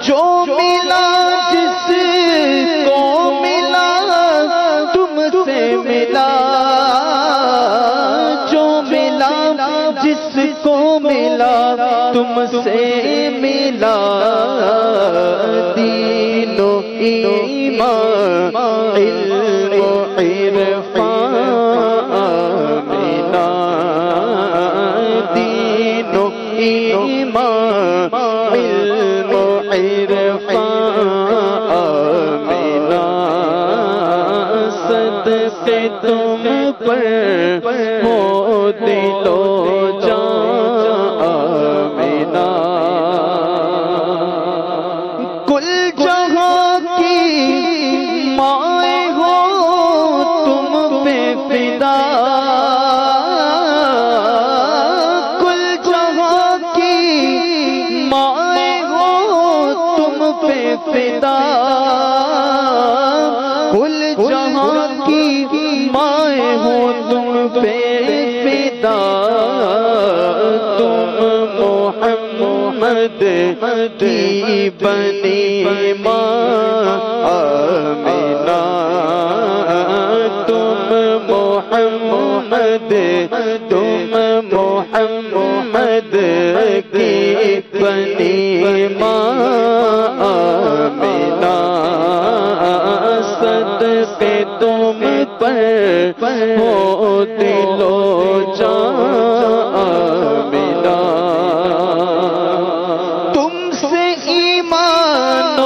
جو ملا جس کو ملا تم سے ملا، جو ملا جس کو ملا تم سے ملا، دین و ایمان علم و عرفان ملا، دین و ایمان علم و عرفان ملا، صدقے تم پر ہو دل و جان ملا، کل جہاں کی مائیں ہو تم پہ فدا، کل جہاں کی مائیں ہو تم پہ فدا، کل جہاں کی مائیں ہو تم پہ فدا، تم محمد کی بنی ماں آمنہ، تم محمد کی بنی ماں آمنہ، صدقے تم پر ہو دل و جان آمنہ، تم سے ایمان و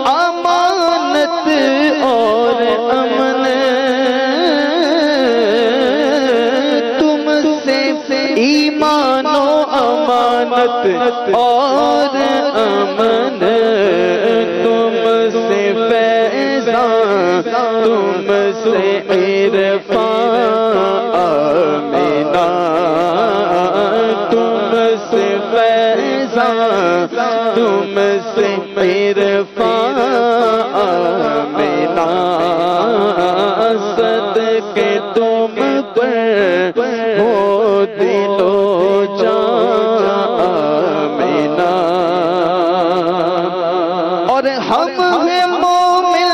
امانت اور امن، تم سے ایمان و امانت اور امن، تم سے فیضان تم سے عرفان آمنہ، تم سے فیضان تم سے عرفان آمنہ، صدقے تم پر ہو دل و جان آمنہ، اور ہم ہیں مومن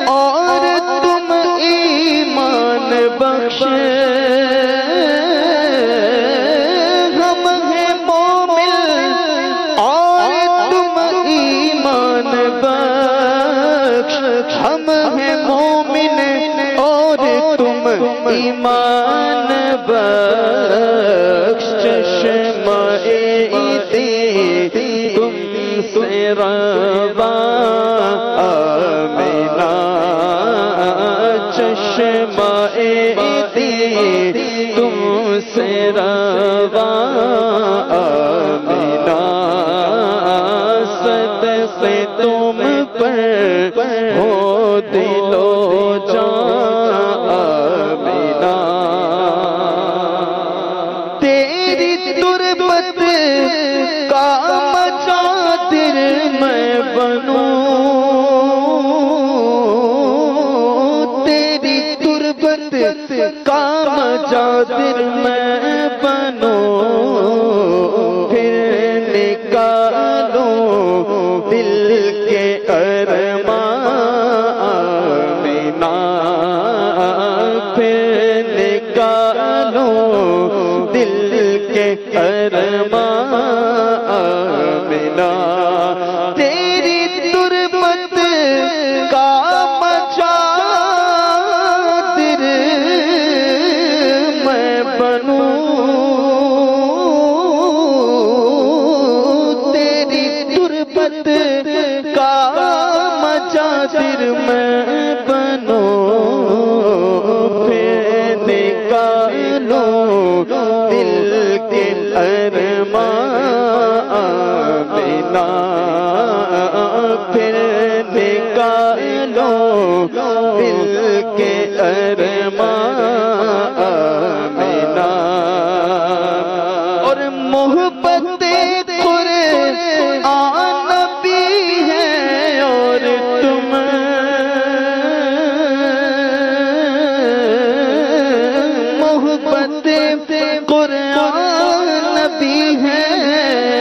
اور تم ایمان بخش، ہم ہیں مومن اور تم ایمان بخش، ہم ہیں مومن اور تم ایمان بخش، چشمہ عیدی تم سے رواں آمنہ، چشمہ عیدی تم سے رواں آمنہ، صدقے تم پر ہو دل و جان آمنہ، تیری تربت کا مچادر میں بنوں، تیری تربت کا مچادر میں بنوں، پھر نکالوں دل کے ارمان آمنہ، پھر نکالوں دل کے ارمان آمنہ، تیری تربت کا مچادر میں بنوں، تیری تربت کا مچادر میں بنوں، پھر نکالوں دل کے ارمان آمنہ، پھر نکالوں دل کے ارمان آمنہ، اور محبت قرآن بھی ہے اور تم، محبت قرآن بھی ہے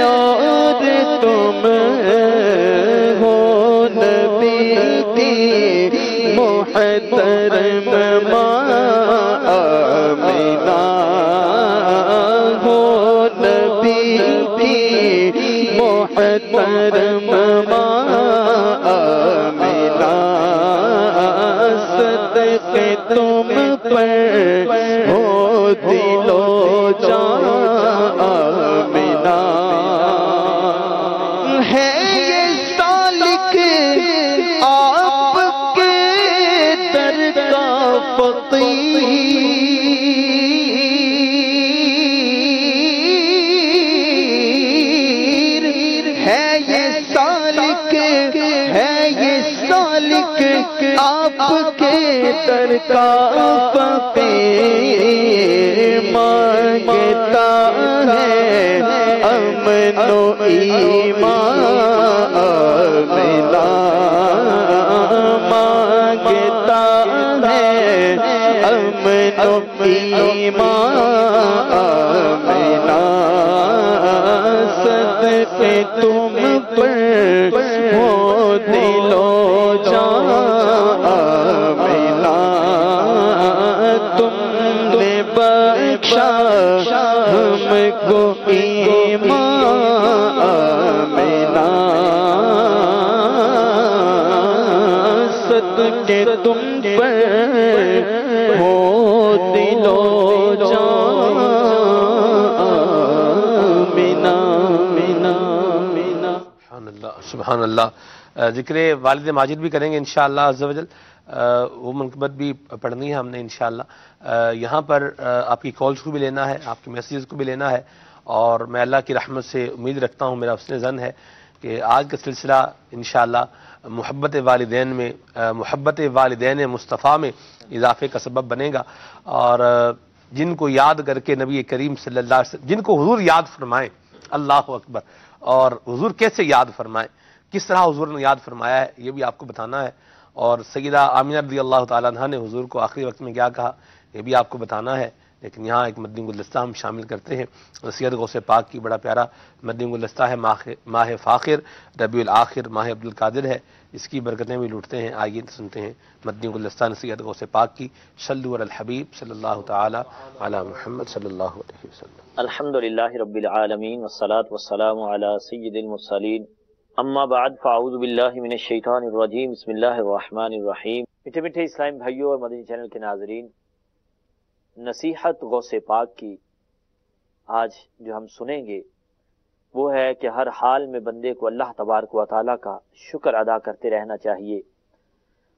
اور تم محترم آمنہ ہو نبی کی محترم آمنہ صدقے تم پر ہو دل و جان آمنہ ہے یہ سالک آپ کے در کا فقیر ہے یہ سالک آپ کے در کا فقیر مانگتا ہے امن و ایمان آمنہ مانگتا ہے امن و ایمان آمنہ صدقے تم پر ہو دل و جان آمنہ تم نے بخشا ہم کو ایمان آمنہ صدقے تم پر ہو دل و جان آمنہ سبحان اللہ سبحان اللہ۔ ذکر والد ماجد بھی کریں گے انشاءاللہ عز و جل، وہ منقبت بھی پڑھنی ہے ہم نے انشاءاللہ۔ یہاں پر آپ کی کالز کو بھی لینا ہے، آپ کے میسیجز کو بھی لینا ہے، اور میں اللہ کی رحمت سے امید رکھتا ہوں، میرا حسن ظن ہے کہ آج کا سلسلہ انشاءاللہ محبت والدین میں، محبت والدین مصطفیٰ میں اضافے کا سبب بنے گا، اور جن کو یاد کر کے نبی کریم صلی اللہ علیہ وسلم، جن کو حضور یاد فرمائیں، اللہ اکبر، اور حضور کیسے یاد فرمائیں، کس طرح حضور نے یاد فرمایا ہے، یہ بھی آپ کو بتانا ہے، اور سیدہ آمینہ رضی اللہ تعالیٰ عنہ نے حضور کو آخری وقت میں کیا کہا، یہ بھی آپ کو بتانا ہے۔ لیکن یہاں ایک مدنی گلدستہ ہم شامل کرتے ہیں، سید غوث پاک کی بڑا پیارا مدنی گلدستہ ہے، ماہ فاخر ربیع الآخر ماہ عبد القادر ہے، اس کی برکتیں بھی لوٹتے ہیں۔ آئیے سنتے ہیں مدنی گلدستہ سید غوث پاک کی، صلو علی الحبیب صلی اللہ تعالی علی محمد صلی اللہ علیہ وسلم۔ الحمدللہ رب العالمین والصلاة والسلام علی سید المرسلین، اما بعد فاعوذ باللہ من الشیطان الرجیم، بسم اللہ الرحمن الرحیم۔ میٹھے میٹھے اسلام بھائیوں اور مدنی چینل کے ناظرین، نصیحت غوث پاک کی آج جو ہم سنیں گے وہ ہے کہ ہر حال میں بندے کو اللہ تبارک و تعالیٰ کا شکر ادا کرتے رہنا چاہیے۔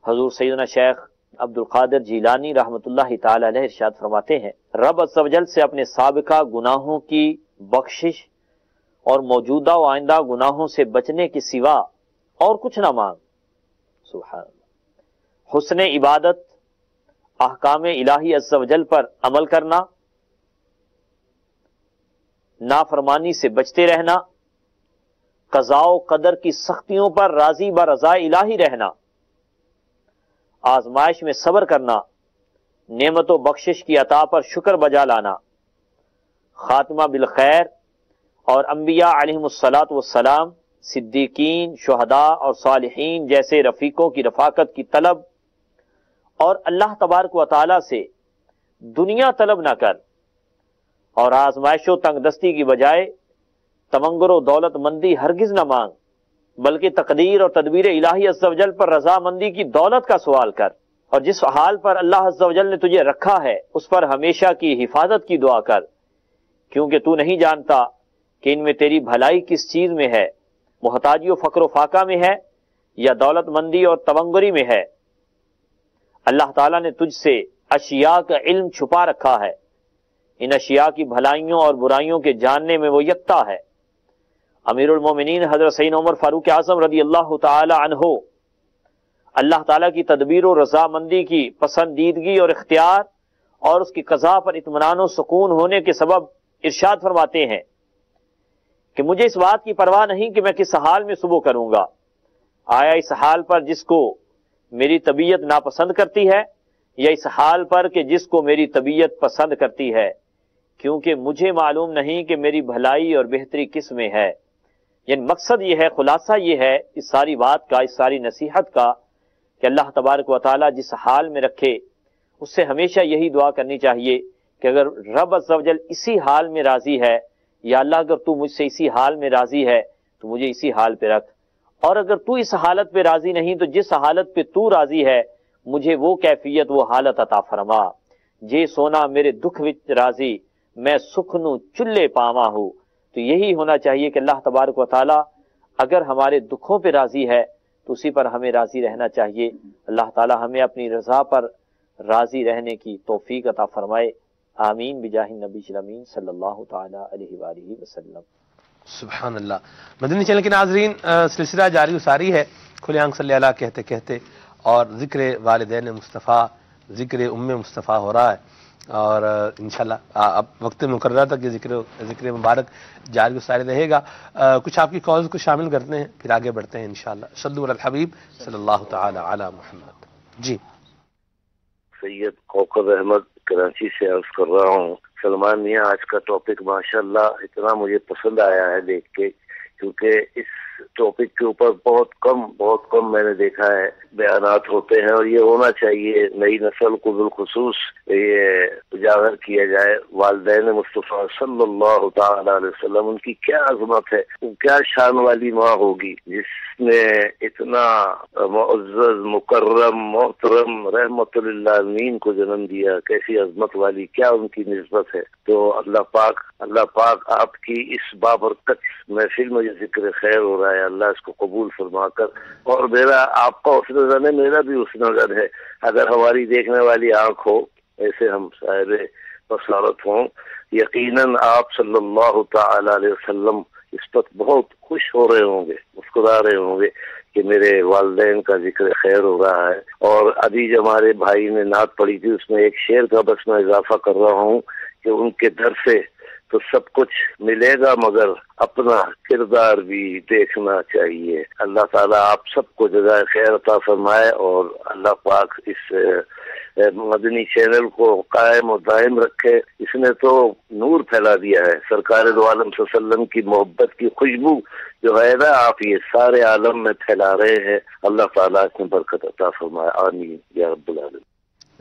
حضور سیدنا شیخ عبد القادر جیلانی رحمۃ اللہ تعالی علیہ ارشاد فرماتے ہیں، رب عز و جل سے اپنے سابقہ گناہوں کی بخشش اور موجودہ و آئندہ گناہوں سے بچنے کے سوا اور کچھ نہ مانگ۔ سبحان اللہ۔ حسن عبادت، احکام الہی عز و جل پر عمل کرنا، نافرمانی سے بچتے رہنا، قضاء و قدر کی سختیوں پر راضی برضا الہی رہنا، آزمائش میں صبر کرنا، نعمت و بخشش کی عطا پر شکر بجا لانا، خاتمہ بالخیر، اور انبیاء علیہم الصلاۃ والسلام، صدیقین، شہداء اور صالحین جیسے رفیقوں کی رفاقت کی طلب، اور اللہ تبارک و تعالی سے دنیا طلب نہ کر، اور آزمائش و تنگ دستی کی بجائے تمنگر و دولت مندی ہرگز نہ مانگ، بلکہ تقدیر اور تدبیر الہی عز و جل پر رضا مندی کی دولت کا سوال کر، اور جس حال پر اللہ عز و جل نے تجھے رکھا ہے اس پر ہمیشہ کی حفاظت کی دعا کر، کیونکہ تو نہیں جانتا کہ ان میں تیری بھلائی کس چیز میں ہے، محتاجی و فقر و فاقہ میں ہے یا دولت مندی اور تمنگری میں ہے۔ اللہ تعالیٰ نے تجھ سے اشیاء کا علم چھپا رکھا ہے، ان اشیاء کی بھلائیوں اور برائیوں کے جاننے میں وہ یکتا ہے۔ امیر المومنین حضرت سیدنا عمر فاروق اعظم رضی اللہ تعالی عنہ اللہ تعالیٰ کی تدبیر و رضامندی کی پسندیدگی اور اختیار اور اس کی قضاء پر اطمینان و سکون ہونے کے سبب ارشاد فرماتے ہیں کہ مجھے اس بات کی پرواہ نہیں کہ میں کس حال میں صبح کروں گا، آیا اس حال پر جس کو میری طبیعت ناپسند کرتی ہے یا اس حال پر کہ جس کو میری طبیعت پسند کرتی ہے، کیونکہ مجھے معلوم نہیں کہ میری بھلائی اور بہتری کس میں ہے۔ یعنی مقصد یہ ہے، خلاصہ یہ ہے اس ساری بات کا، اس ساری نصیحت کا، کہ اللہ تبارک و تعالی جس حال میں رکھے اس سے ہمیشہ یہی دعا کرنی چاہیے کہ اگر رب عز و جل اسی حال میں راضی ہے، یا اللہ اگر تو مجھ سے اسی حال میں راضی ہے تو مجھے اسی حال پہ رکھ، اور اگر تو اس حالت پہ راضی نہیں تو جس حالت پہ تو راضی ہے مجھے وہ کیفیت وہ حالت عطا فرما۔ جے سونا میرے دکھ وچ راضی، میں سکھ نو چلے پاواں ہوں۔ تو یہی ہونا چاہیے کہ اللہ تبارک و تعالی اگر ہمارے دکھوں پہ راضی ہے تو اسی پر ہمیں راضی رہنا چاہیے۔ اللہ تعالی ہمیں اپنی رضا پر راضی رہنے کی توفیق عطا فرمائے، آمین بجاہ النبی الامین صلی اللہ تعالی علیہ وآلہ وسلم۔ سبحان اللہ۔ مدنی چینل کے ناظرین، سلسلہ جاری و ساری ہے، کھلے آنکھ صلی اللہ کہتے کہتے، اور ذکر والدین مصطفیٰ، ذکر ام مصطفیٰ ہو رہا ہے، اور انشاءاللہ اب وقت مقررہ تک یہ ذکر مبارک جاری و ساری رہے گا۔ کچھ آپ کی کالز کو شامل کرتے ہیں پھر آگے بڑھتے ہیں انشاءاللہ۔ صلو علی الحبیب صلی اللہ تعالی علی محمد۔ جی سید کوکب احمد کراچی سے عرض کر رہا ہوں۔ سلمان میاں، آج کا ٹاپک ماشاءاللہ اتنا مجھے پسند آیا ہے دیکھ کے، کیونکہ اس ٹاپک کے اوپر بہت کم میں نے دیکھا ہے بیانات ہوتے ہیں، اور یہ ہونا چاہیے نئی نسل کو بالخصوص یہ اجاگر کیا جائے۔ والدین مصطفیٰ صلی اللہ تعالی علیہ وسلم، ان کی کیا عظمت ہے، وہ کیا شان والی ماں ہوگی جس نے اتنا معزز مکرم محترم رحمت للعالمین کو جنم دیا، کیسی عظمت والی، کیا ان کی نسبت ہے۔ تو اللہ پاک آپ کی اس بابرکت محفل میں یہ ذکر خیر ہو رہا ہے، اللہ اس کو قبول فرما کر، اور میرا آپ کا حسن زن ہے، میرا بھی حسن زن ہے، اگر ہماری دیکھنے والی آنکھ ہو، ایسے ہم صاحب بصارت ہوں، یقیناً آپ صلی اللہ تعالی علیہ وسلم اس پر بہت خوش ہو رہے ہوں گے، مسکرا رہے ہوں گے کہ میرے والدین کا ذکر خیر ہو رہا ہے۔ اور ابھی جو ہمارے بھائی نے نعت پڑھی تھی اس میں ایک شعر کا بس میں اضافہ کر رہا ہوں کہ ان کے در سے تو سب کچھ ملے گا مگر اپنا کردار بھی دیکھنا چاہیے۔ اللہ تعالیٰ آپ سب کو جزائے خیر عطا فرمائے، اور اللہ پاک اس مدنی چینل کو قائم و دائم رکھے۔ اس نے تو نور پھیلا دیا ہے، سرکار دو عالم صلی اللہ علیہ وسلم کی محبت کی خوشبو جو ہے نا، آپ یہ سارے عالم میں پھیلا رہے ہیں۔ اللہ تعالیٰ اس میں برکت عطا فرمائے، آمین یا رب العالمین۔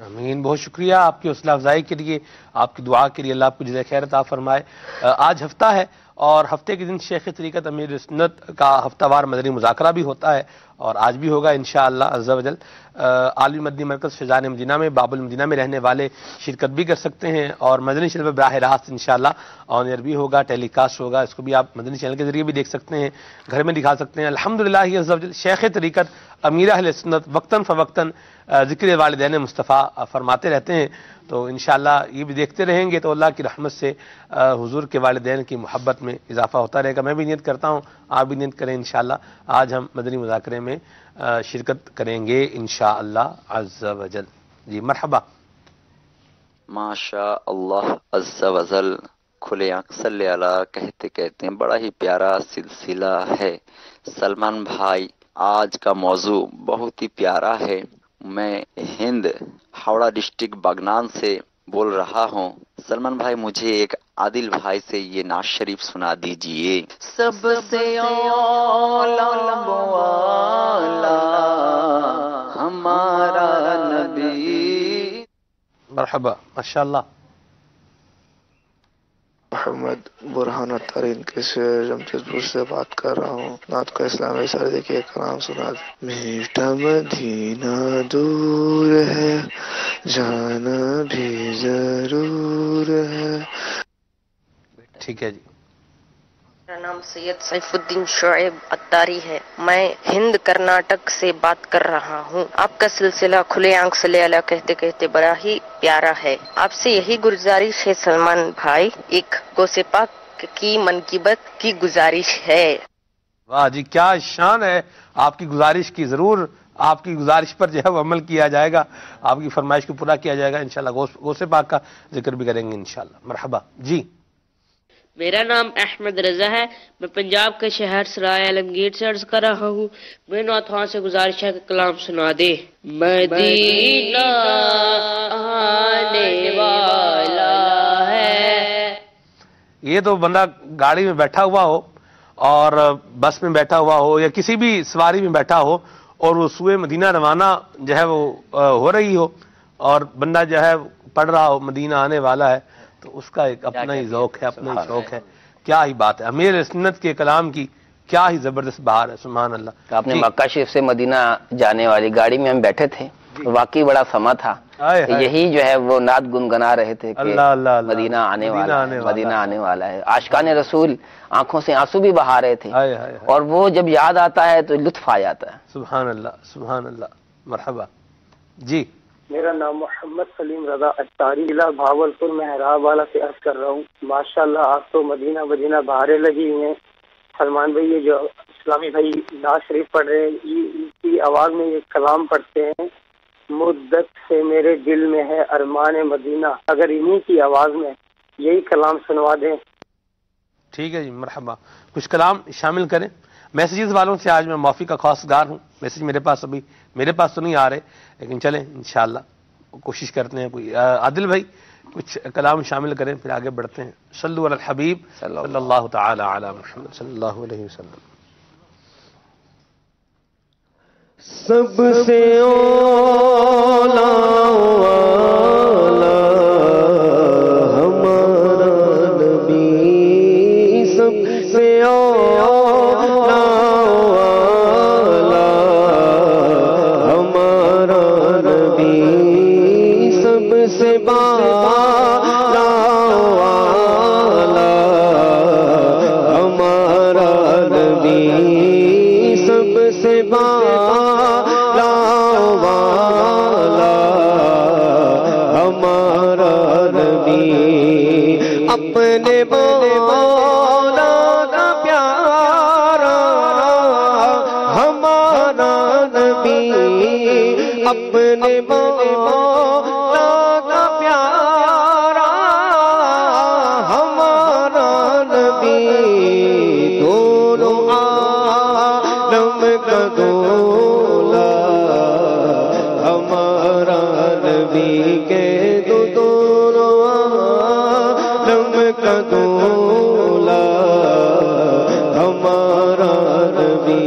امین۔ بہت شکریہ آپ کی حوصلہ افزائی کے لیے، آپ کی دعا کے لیے، اللہ آپ کو جزائے خیر عطا فرمائے۔ آج ہفتہ ہے، اور ہفتے کے دن شیخ طریقت امیر سنت کا ہفتہ وار مدنی مذاکرہ بھی ہوتا ہے، اور آج بھی ہوگا انشاءاللہ عز و جل۔ عالمی مدنی مرکز فیضان مدینہ میں، باب المدینہ میں رہنے والے شرکت بھی کر سکتے ہیں، اور مدنی چینل پر براہ راست انشاءاللہ آن ایئر بھی ہوگا، ٹیلی کاسٹ ہوگا، اس کو بھی آپ مدنی چینل کے ذریعے بھی دیکھ سکتے ہیں، گھر میں دکھا سکتے ہیں۔ الحمدللہ عز و جل شیخ طریقت امیر اہل سنت وقتاً فوقتاً ذکر والدین مصطفیٰ فرماتے رہتے ہیں، تو انشاءاللہ یہ بھی دیکھتے رہیں گے تو اللہ کی رحمت سے حضور کے والدین کی محبت میں اضافہ ہوتا رہے گا۔ میں بھی نیت کرتا ہوں، آپ بھی نیت کریں انشاءاللہ۔ آج ہم مدنی مذاکرے میں شرکت کریں گے انشاءاللہ عز و جل۔ جی مرحبا۔ ماشاء اللہ عز و جل، کھلے آنکھ صلی اللہ کہتے کہتے بڑا ہی پیارا سلسلہ ہے۔ سلمان بھائی، آج کا موضوع بہت ہی پیارا ہے۔ میں ہند ہاوڑہ ڈسٹرکٹ بغنان سے بول رہا ہوں۔ سلمان بھائی، مجھے ایک عادل بھائی سے یہ نعت شریف سنا دیجئے۔ سب سے اولا والا ہمارا نبی۔ مرحبا، ماشاءاللہ۔ محمد برہان ترین کے سے جمشید پور سے بات کر رہا ہوں۔ نعت کا اسلامی سر دیکھیے، کلام سنا دیں۔ میٹھا مدینہ دور ہے، جانا بھی ضرور ہے۔ ٹھیک ہے جی۔ میرا نام سید سیف الدین شعیب اتاری ہے، میں ہند کرناٹک سے بات کر رہا ہوں۔ آپ کا سلسلہ کھلے آنکھ صلی اللہ کہتے کہتے بڑا ہی پیارا ہے۔ آپ سے یہی گزارش ہے سلمان بھائی، ایک غوث پاک کی منقبت کی گزارش ہے۔ واہ جی، کیا شان ہے آپ کی گزارش کی، ضرور آپ کی گزارش پر جو ہے وہ عمل کیا جائے گا، آپ کی فرمائش کو پورا کیا جائے گا انشاءاللہ۔ غوث پاک کا ذکر بھی کریں گے انشاءاللہ۔ مرحبا جی۔ میرا نام احمد رضا ہے، میں پنجاب کے شہر سرائے عالمگیر سے عرض کر رہا ہوں۔ میں نعت سے گزارش ہے کہ کلام سنا دے۔ مدینہ آنے والا ہے۔ یہ تو بندہ گاڑی میں بیٹھا ہوا ہو اور بس میں بیٹھا ہوا ہو یا کسی بھی سواری میں بیٹھا ہو، اور وہ سوئے مدینہ روانہ جو ہے وہ ہو رہی ہو اور بندہ جو ہے پڑھ رہا ہو مدینہ آنے والا ہے، تو اس کا ایک اپنا ہی ذوق ہے، اپنا ہی شوق ہے. کیا ہی بات ہے، امیر سنت کے کلام کی کیا ہی زبردست بہار ہے. سبحان اللہ. آپ نے مکہ شریف سے مدینہ جانے والی گاڑی میں ہم بیٹھے تھے، واقعی بڑا سما تھا. یہی جو ہے وہ نعت گنگنا رہے تھے کہ مدینہ آنے والا ہے، مدینہ آنے والا ہے. عاشقان رسول آنکھوں سے آنسو بھی بہا رہے تھے، اور وہ جب یاد آتا ہے تو لطف آ جاتا ہے. سبحان اللہ، سبحان اللہ. مرحبا. جی میرا نام محمد سلیم رضا اتاری، ضلع بھاولپور محراب والا سے عرض کر رہا ہوں. ماشاءاللہ آپ تو مدینہ مدینہ بہاریں لگی ہوئی ہیں. سلمان بھائی یہ جو اسلامی بھائی نعت شریف پڑھ رہے ہیں، ان کی آواز میں یہ کلام پڑھتے ہیں، مدت سے میرے دل میں ہے ارمان مدینہ. اگر انہی کی آواز میں یہی کلام سنوا دیں. ٹھیک ہے جی، مرحبا. کچھ کلام شامل کریں. میسیجز والوں سے آج میں معافی کا خواستگار ہوں. میسیج میرے پاس تو نہیں آ رہے، لیکن چلیں انشاءاللہ کوشش کرتے ہیں. کوئی عادل بھائی کچھ کلام شامل کریں، پھر آگے بڑھتے ہیں. صلو علی الحبیب صلی اللہ تعالی علی محمد صلی اللہ علیہ وسلم. سب سے اولا والا ہمارا نبی، سب سے اولا والا ہمارا نبی، سب سے بالا والا ہمارا نبی، سب سے بالا اپنے مولا کا پیارا ہمارا نبی، اپنے مولا کا پیارا ہمارا نبی، دونوں عالم کا دولا ہمارا نبی کے دولا ہمارا نبی.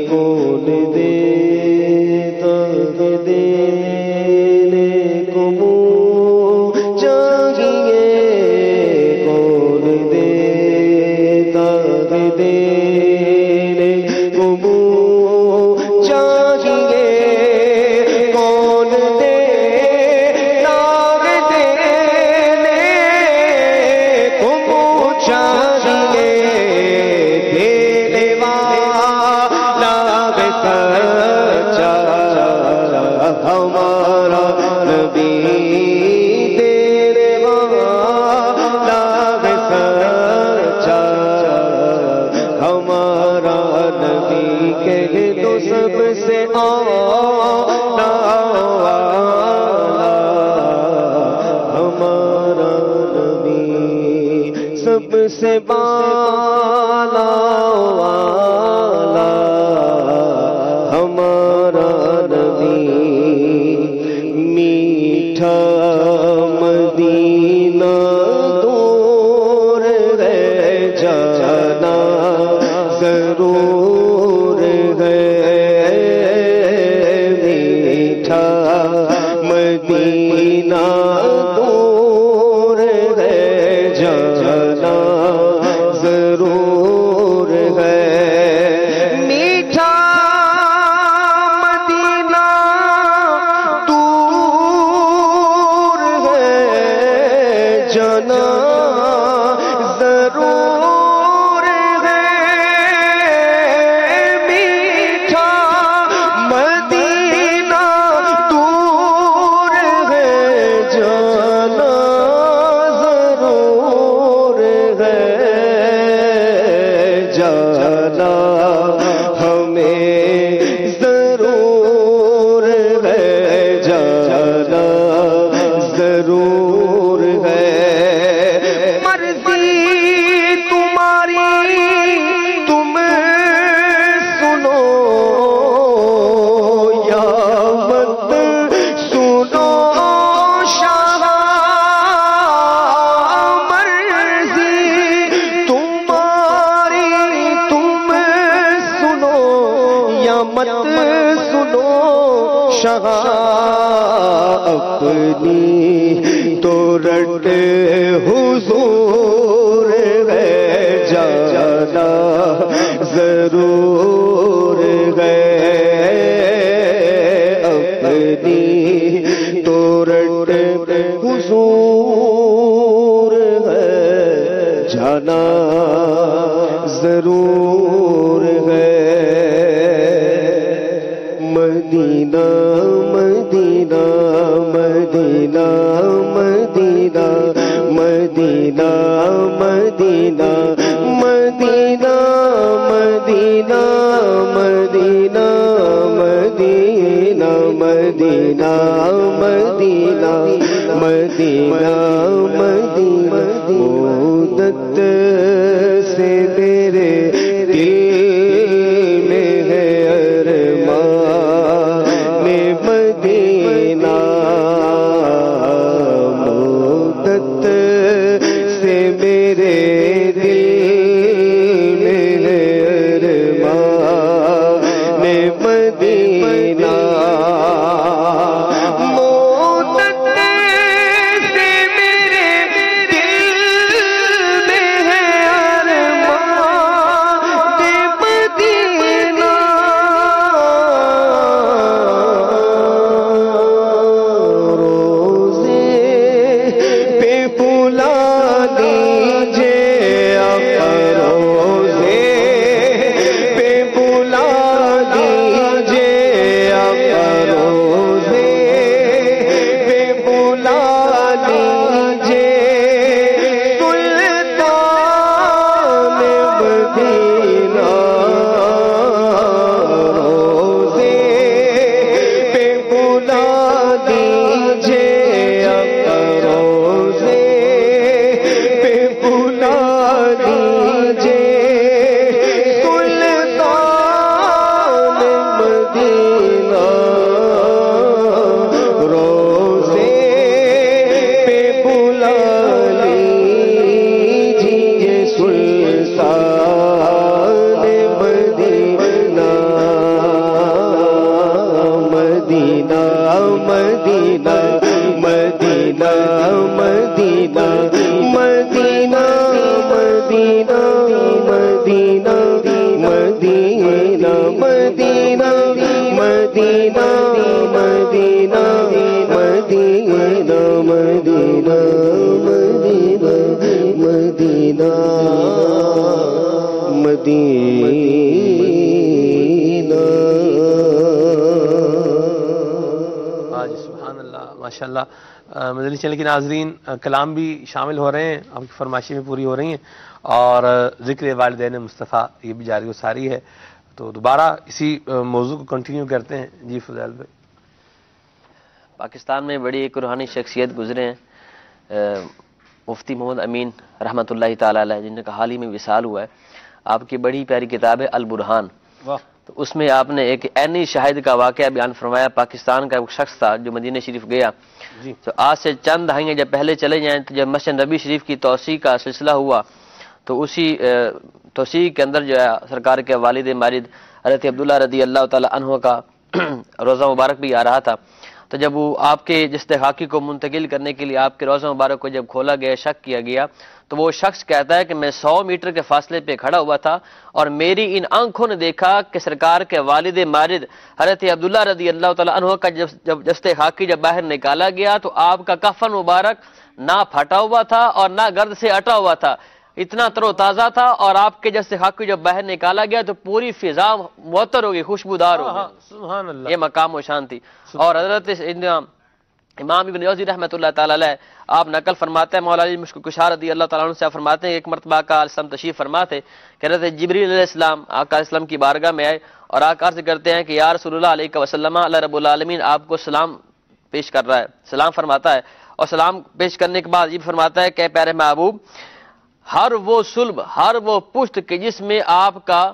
کون دیتا دینے کو منہ چاہیے، کون دیتا دینے کو منہ چاہیے، کون دیتا ہمارا نبی، دینے والا سچا ہمارا نبی، کہہ دو سب سے اولا ہمارا نبی، سب سے بالا والا ہمارا نبی. میٹھا مدینہ دور ہے جانا ضرور ہے، میٹھا مدینہ دور ہے جانا ضرور ہے. ضرور ہے میٹھا مت سنو شاہ اپنی تو رٹ حضور ہے جانا ضرور ہے اپنی تو رٹ حضور ہے جانا ضرور ہے مدینہ مدینہ مدینہ مدینہ مدینہ مدینہ مدینہ مدینہ مدینہ مدینہ مدینہ مدینہ مدینہ مدینہ مدت سے میرے دل میں ہے ارمان مدینہ مدت سے میرے دل میں ہے ارمان مدینہ مدنی چینل کے ناظرین کلام بھی شامل ہو رہے ہیں، آپ کی فرمائشیں بھی پوری ہو رہی ہیں اور ذکر والدین مصطفیٰ یہ بھی جاری و ساری ہے، تو دوبارہ اسی موضوع کو کنٹینیو کرتے ہیں۔ جی فضیل بھائی، پاکستان میں بڑی ایک روحانی شخصیت گزرے ہیں، مفتی محمد امین رحمۃ اللہ تعالی علیہ، جن کا حال ہی میں وصال ہوا ہے۔ آپ کی بڑی پیاری کتاب ہے البرہان، تو اس میں آپ نے ایک عینی شاہد کا واقعہ بیان فرمایا۔ پاکستان کا ایک شخص تھا جو مدینہ شریف گیا، تو آج سے چند دہائیاں جب پہلے چلے جائیں تو جب مسجد نبی شریف کی توسیع کا سلسلہ ہوا تو اسی توسیع کے اندر جو ہے سرکار کے والد ماجد حضرت عبداللہ رضی اللہ تعالی عنہ کا روزہ مبارک بھی آ رہا تھا، تو جب وہ آپ کے جستحقاقی کو منتقل کرنے کے لیے آپ کے روزہ مبارک کو جب کھولا گیا، شک کیا گیا، تو وہ شخص کہتا ہے کہ میں 100 میٹر کے فاصلے پہ کھڑا ہوا تھا اور میری ان آنکھوں نے دیکھا کہ سرکار کے والد ماجد حضرت عبداللہ رضی اللہ تعالی عنہ کا جب جستحقاقی جب باہر نکالا گیا تو آپ کا کفن مبارک نہ پھٹا ہوا تھا اور نہ گرد سے اٹا ہوا تھا، اتنا تر و تازہ تھا، اور آپ کے جستحقاقی جب باہر نکالا گیا تو پوری فضا معطر ہو گئی، خوشبودار ہو گئی۔ سبحان اللہ، یہ مقام و شان تھی۔ اور حضرت امام ابن جوزی رحمۃ اللہ تعالی علیہ آپ نقل فرماتے ہیں، مولا علی مشکل کشار رضی اللہ تعالیٰ عنہ سے فرماتے ہیں ایک مرتبہ آقا علیہ السلام تشریف فرماتے کہ حضرت جبریل علیہ السلام آقا علیہ السلام کی بارگاہ میں آئے اور آقا عرض کرتے ہیں کہ یا رسول اللہ علیہ وسلم، اللہ رب العالمین آپ کو سلام پیش کر رہا ہے، سلام فرماتا ہے، اور سلام پیش کرنے کے بعد یہ فرماتا ہے کہ پیارے محبوب، ہر وہ صلب، ہر وہ پشت کہ جس میں آپ کا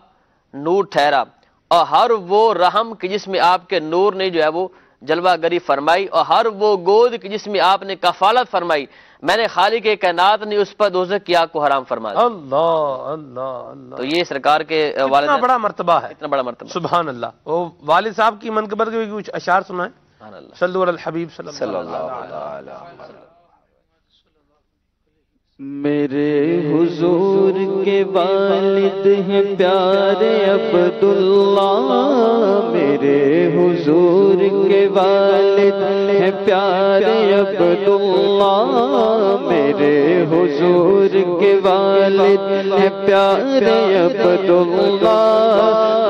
نور ٹھہرا، اور ہر وہ رحم کہ جس میں آپ کے نور نے جو ہے وہ جلوہ گری فرمائی اور ہر وہ گود جس میں آپ نے کفالت فرمائی، میں نے خالق کائنات نے اس پر دوزخ کی آگ کو حرام فرما دیا۔ اللہ اللہ اللہ، تو یہ سرکار کے والد اتنا بڑا مرتبہ ہے، اتنا بڑا مرتبہ۔ سبحان اللہ۔ وہ والد صاحب کی منقبت کے بھی کچھ اشعار سنائیں۔ سبحان اللہ۔ صلو علی الحبیب صلی اللہ اللہ علیہ وسلم۔ میرے حضور کے والد ہیں پیارے عبداللہ، میرے حضور کے والد ہیں پیارے عبداللہ، میرے حضور کے والد ہیں پیارے عبداللہ،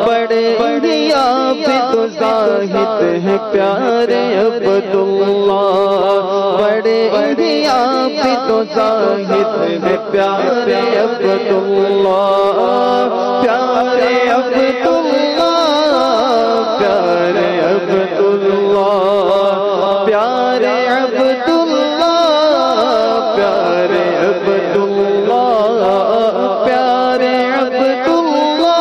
بڑے عابد و زاہد ہیں پیارے عبداللہ، بڑے عابد و زاہد پیارے عبداللہ، پیارے عبداللہ، پیارے عبداللہ، پیارے عبداللہ، پیارے عبداللہ، پیارے عبداللہ،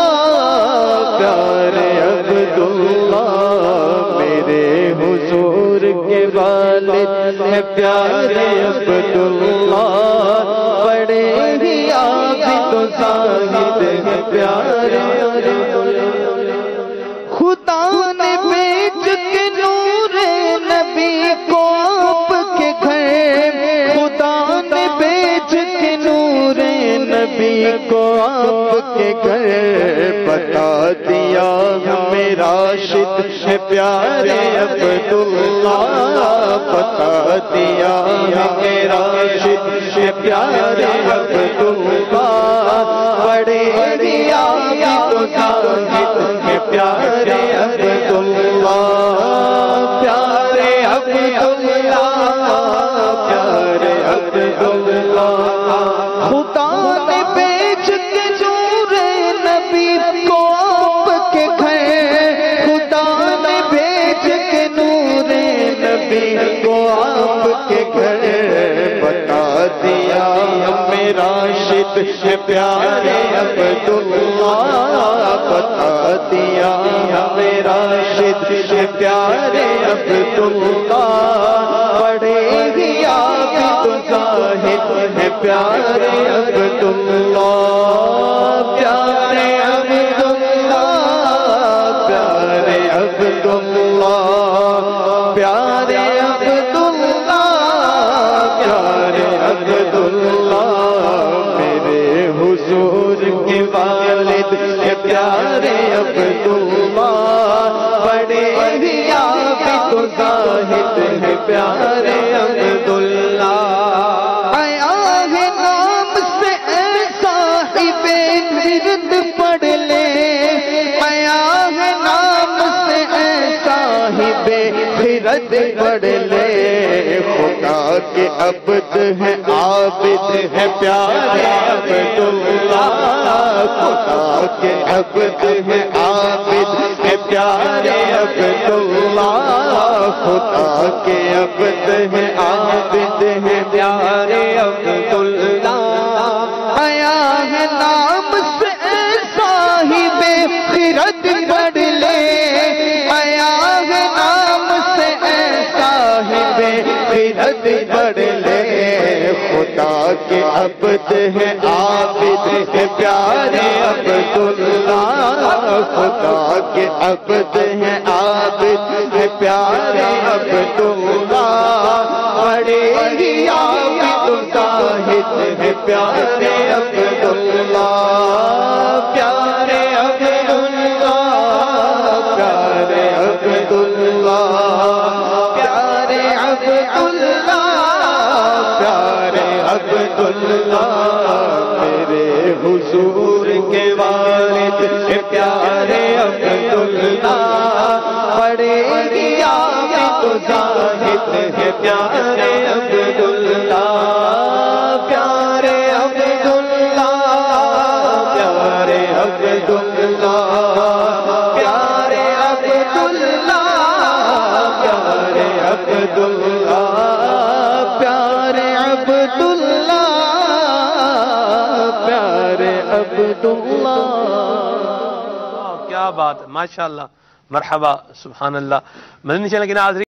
پیارے عبداللہ، میرے حضور کے والد ہیں پیارے عبداللہ، بڑے ہی عابد و زاہد ہیں پیارے۔ خدا نے بیچ کے نور نبی کو آپ کے گھر، خدا نے بیچ کے نور نبی کو آپ کے گھر، بتا دیا ہمیں راشد ہے پیارے عبداللہ، بتا دیا ہمیں راشد ہے پیارے عبداللہ، بڑے عابد و زاہد ہیں پیارے عبداللہ، پیارے عبداللہ، پیارے عبداللہ، خدا نے بیچ کے نور نبی کو آپ کے گھر، خدا نے بیچ کے نور نبی کو آپ کے گھر، بتا دیا ہمیں راشد ہے پیارے عبداللہ، بتا دیا ہمیں راشد ہے پیارے عبداللہ، بڑے ہی عابد و زاہد ہے پیارے عبداللہ، پیارے عبداللہ، پیارے عبداللہ، پیارے عبداللہ، پیارے عبداللہ، میرے حضور کے والد ہیں پیارے عبداللہ، بڑے ہی عابد و زاہد ہیں پیارے عبداللہ، آیا ہے نام سے اے صاحب ورد پڑھ لے، آیا ہے نام سے اے صاحب خرد پڑھ لے، خدا کے عبد ہیں عابد ہیں پیارے عبداللہ، خدا کے عبد ہیں عابد ہیں پیارے عبداللہ، خدا کے عبد ہیں عابد ہیں پیارے عبداللہ، آیا ہے نام سے اے صاحب خرد پڑھ لے، آیا ہے نام سے اے صاحب خرد پڑھ لے، خدا کے عبد ہیں عابد ہیں پیارے عبداللہ، خدا کے عبد ہیں عابد ہیں پیارے عبداللہ، بڑے ہی عابد و زاہد ہیں پیارے عبداللہ، پیارے عبداللہ، پیارے عبداللہ، پیارے عبداللہ، پیارے عبداللہ، میرے حضور کے والد ہیں پیارے عبداللہ، بڑے ہی عابد و زاہد ہیں پیارے عبداللہ، پیارے عبداللہ، پیارے عبداللہ، پیارے عبداللہ، پیارے عبداللہ، پیارے عبداللہ، پیارے عبداللہ۔ کیا بات ہے، ماشاءاللہ مرحبا سبحان اللہ. مدنی چینل کے ناظرین